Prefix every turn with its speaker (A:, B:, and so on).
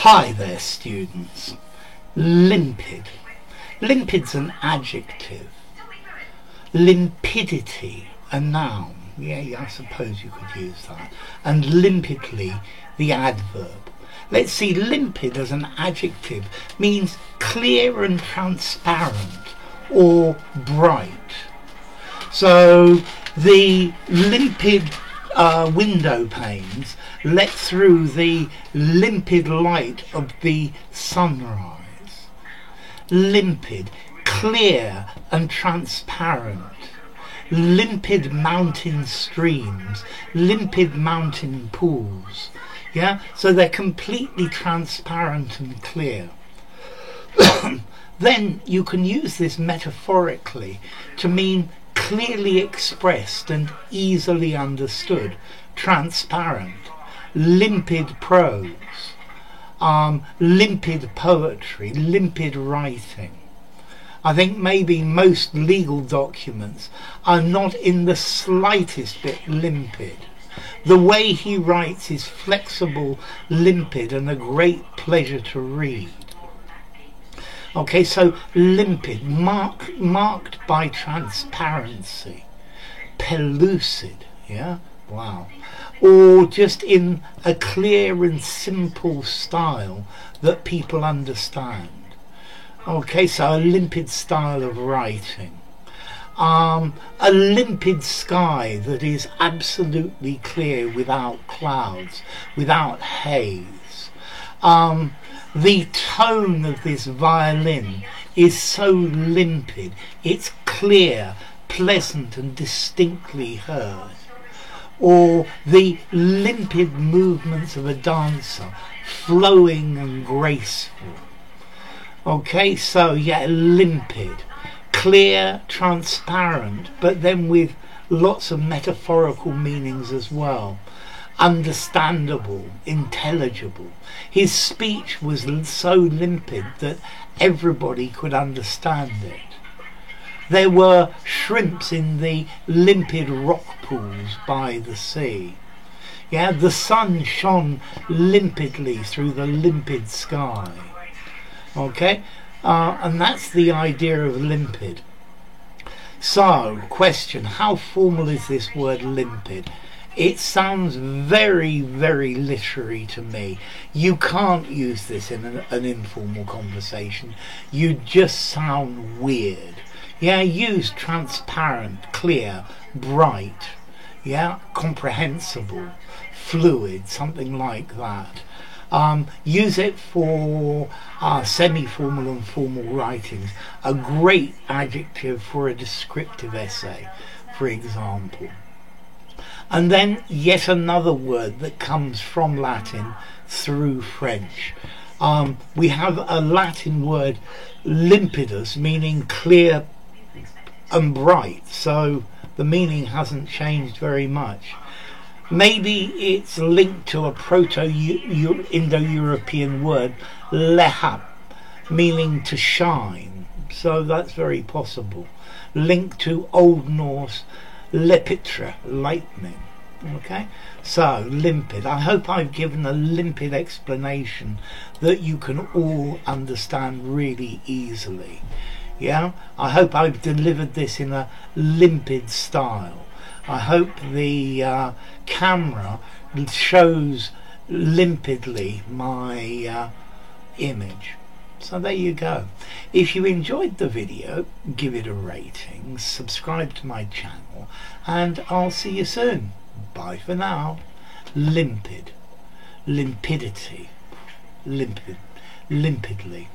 A: Hi there, students. Limpid. Limpid's an adjective. Limpidity, a noun. Yeah, I suppose you could use that. And limpidly, the adverb. Let's see, limpid as an adjective means clear and transparent or bright. So the limpid window panes let through the limpid light of the sunrise. Limpid, clear and transparent. Limpid mountain streams, limpid mountain pools. Yeah, so they're completely transparent and clear. Then you can use this metaphorically to mean clearly expressed and easily understood, transparent, limpid prose, limpid poetry, limpid writing. I think maybe most legal documents are not in the slightest bit limpid. The way he writes is flexible, limpid, and a great pleasure to read. Okay, so limpid, marked by transparency, pellucid, yeah, wow, or just in a clear and simple style that people understand. Okay, so a limpid style of writing. A limpid sky that is absolutely clear without clouds, without haze. The tone of this violin is so limpid, it's clear, pleasant and distinctly heard. Or the limpid movements of a dancer, flowing and graceful. Okay, so yeah, limpid, clear, transparent, but then with lots of metaphorical meanings as well. Understandable, intelligible. His speech was so limpid that everybody could understand it. There were shrimps in the limpid rock pools by the sea. Yeah, the sun shone limpidly through the limpid sky. Okay, and that's the idea of limpid. So, question, how formal is this word limpid? It sounds very, very literary to me. You can't use this in an informal conversation. You just sound weird. Yeah, use transparent, clear, bright, yeah, comprehensible, fluid, something like that. Use it for semi-formal and formal writings. A great adjective for a descriptive essay, for example. And then yet another word that comes from Latin through French. We have a Latin word, limpidus, meaning clear and bright. So the meaning hasn't changed very much. Maybe it's linked to a Proto-Indo-European word, lehap, meaning to shine. So that's very possible. Linked to Old Norse lepitra, lightning. Okay, so limpid. I hope I've given a limpid explanation that you can all understand really easily. Yeah, I hope I've delivered this in a limpid style. I hope the camera shows limpidly my image. So there you go. If you enjoyed the video, give it a rating, subscribe to my channel, and I'll see you soon. Bye for now. Limpid, limpidity, limpid, limpidly.